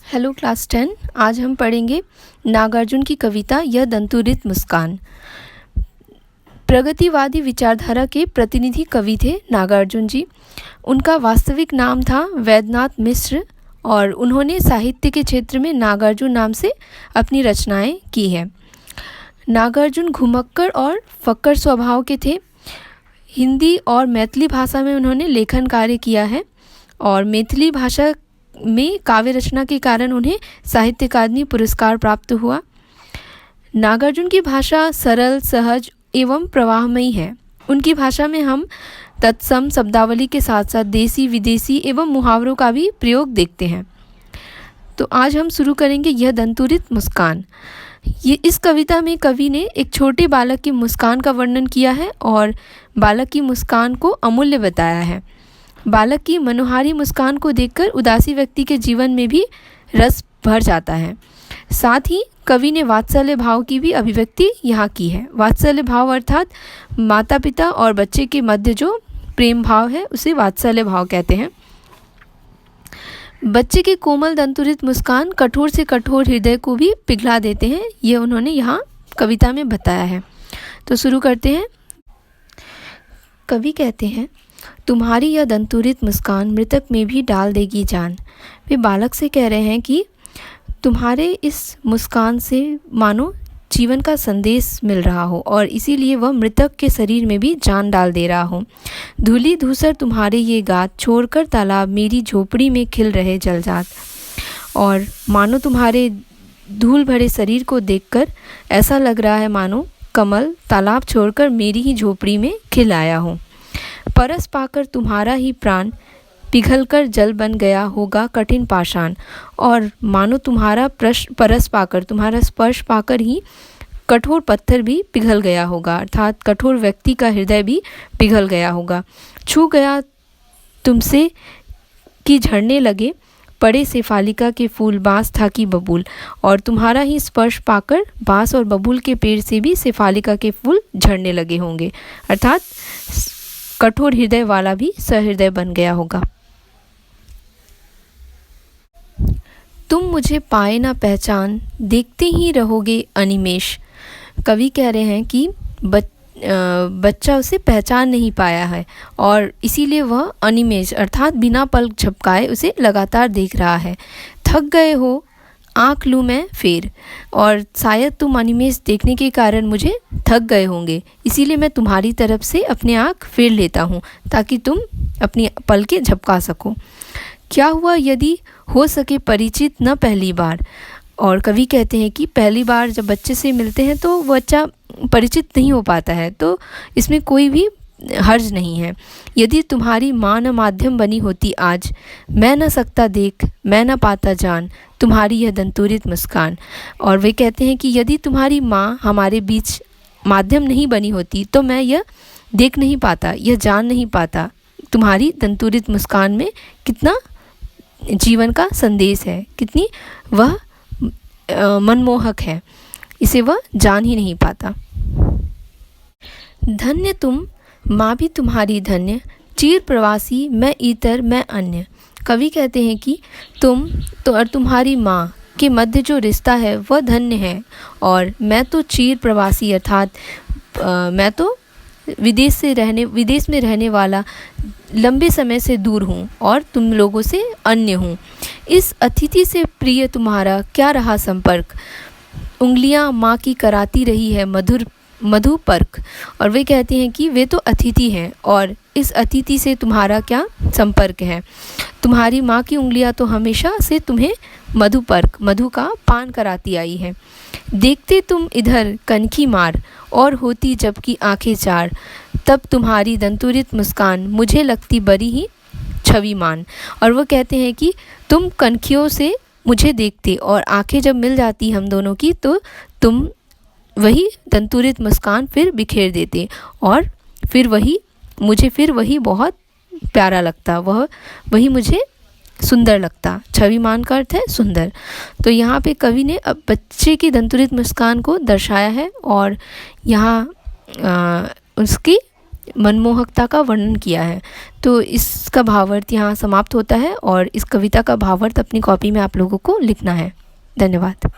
Hello class 10। आज हम पढ़ेंगे नागार्जुन की कविता यह दंतुरित मुस्कान। प्रगतिवादी विचारधारा के प्रतिनिधि कवि थे नागार्जुन जी। उनका वास्तविक नाम था वैद्यनाथ मिश्र और उन्होंने साहित्य के क्षेत्र में नागार्जुन नाम से अपनी रचनाएं की हैं। नागार्जुन घुमक्कड़ और फक्कड़ स्वभाव के थे। हिंदी और मैथिली भाषा में उन्होंने लेखन कार्य किया है और मैथिली भाषा में काव्य रचना के कारण उन्हें साहित्य अकादमी पुरस्कार प्राप्त हुआ। नागार्जुन की भाषा सरल, सहज एवं प्रवाहमयी है। उनकी भाषा में हम तत्सम शब्दावली के साथ साथ देसी, विदेशी एवं मुहावरों का भी प्रयोग देखते हैं। तो आज हम शुरू करेंगे यह दंतुरित मुस्कान। इस कविता में कवि ने एक छोटे बालक की मुस्कान का वर्णन किया है और बालक की मुस्कान को अमूल्य बताया है। बालक की मनोहारी मुस्कान को देखकर उदासी व्यक्ति के जीवन में भी रस भर जाता है। साथ ही कवि ने वात्सल्य भाव की भी अभिव्यक्ति यहाँ की है। वात्सल्य भाव अर्थात माता पिता और बच्चे के मध्य जो प्रेम भाव है उसे वात्सल्य भाव कहते हैं। बच्चे के कोमल दंतुरित मुस्कान कठोर से कठोर हृदय को भी पिघला देते हैं, ये उन्होंने यहाँ कविता में बताया है। तो शुरू करते हैं। कवि कहते हैं, तुम्हारी यह दंतुरित मुस्कान मृतक में भी डाल देगी जान। वे बालक से कह रहे हैं कि तुम्हारे इस मुस्कान से मानो जीवन का संदेश मिल रहा हो और इसीलिए वह मृतक के शरीर में भी जान डाल दे रहा हो। धूली धूसर तुम्हारे ये गात, छोड़कर तालाब मेरी झोपड़ी में खिल रहे जलजात। और मानो तुम्हारे धूल भरे शरीर को देखकर ऐसा लग रहा है मानो कमल तालाब छोड़कर मेरी ही झोपड़ी में खिल आया हो। परस पाकर तुम्हारा ही प्राण पिघलकर जल बन गया होगा कठिन पाषाण। और मानो तुम्हारा परस पाकर, तुम्हारा स्पर्श पाकर ही कठोर पत्थर भी पिघल गया होगा, अर्थात कठोर व्यक्ति का हृदय भी पिघल गया होगा। छू गया तुमसे कि झड़ने लगे पड़े से फालिका के फूल, बांस था कि बबूल। और तुम्हारा ही स्पर्श पाकर बांस और बबूल के पेड़ से भी सेफालिका के फूल झड़ने लगे होंगे, अर्थात कठोर हृदय वाला भी सहृदय बन गया होगा। तुम मुझे पाए ना पहचान, देखते ही रहोगे अनिमेष। कवि कह रहे हैं कि बच्चा उसे पहचान नहीं पाया है और इसीलिए वह अनिमेष अर्थात बिना पलक झपकाए उसे लगातार देख रहा है। थक गए हो आँख लूँ मैं फेर, और शायद तुम अनिमेष देखने के कारण मुझे थक गए होंगे, इसीलिए मैं तुम्हारी तरफ से अपने आँख फेर लेता हूँ ताकि तुम अपनी पलकें झपका सको। क्या हुआ यदि हो सके परिचित न पहली बार। और कवि कहते हैं कि पहली बार जब बच्चे से मिलते हैं तो बच्चा परिचित नहीं हो पाता है, तो इसमें कोई भी हर्ज नहीं है। यदि तुम्हारी माँ न माध्यम बनी होती आज, मैं न सकता देख, मैं न पाता जान तुम्हारी यह दंतुरित मुस्कान। और वे कहते हैं कि यदि तुम्हारी माँ हमारे बीच माध्यम नहीं बनी होती तो मैं यह देख नहीं पाता, यह जान नहीं पाता तुम्हारी दंतुरित मुस्कान में कितना जीवन का संदेश है, कितनी वह मनमोहक है, इसे वह जान ही नहीं पाता। धन्य तुम माँ भी तुम्हारी धन्य, चिर प्रवासी मैं इतर मैं अन्य। कवि कहते हैं कि तुम तो और तुम्हारी माँ के मध्य जो रिश्ता है वह धन्य है और मैं तो चिर प्रवासी अर्थात मैं तो विदेश में रहने वाला लंबे समय से दूर हूँ और तुम लोगों से अन्य हूँ। इस अतिथि से प्रिय तुम्हारा क्या रहा संपर्क, उंगलियाँ माँ की कराती रही है मधु पर्क। और वे कहते हैं कि वे तो अतिथि हैं और इस अतिथि से तुम्हारा क्या संपर्क है। तुम्हारी माँ की उंगलियाँ तो हमेशा से तुम्हें मधु का पान कराती आई है। देखते तुम इधर कनखी मार और होती जबकि आंखें चार, तब तुम्हारी दंतुरित मुस्कान मुझे लगती बड़ी ही छविमान। और वो कहते हैं कि तुम कनखियों से मुझे देखते और आंखें जब मिल जाती हम दोनों की तो तुम वही दंतुरित मुस्कान फिर बिखेर देते और फिर वही बहुत प्यारा लगता, वही मुझे सुंदर लगता। छविमान का अर्थ है सुंदर। तो यहाँ पे कवि ने अब बच्चे की दंतुरित मुस्कान को दर्शाया है और यहाँ उसकी मनमोहकता का वर्णन किया है। तो इसका भावार्थ यहाँ समाप्त होता है और इस कविता का भावार्थ अपनी कॉपी में आप लोगों को लिखना है। धन्यवाद।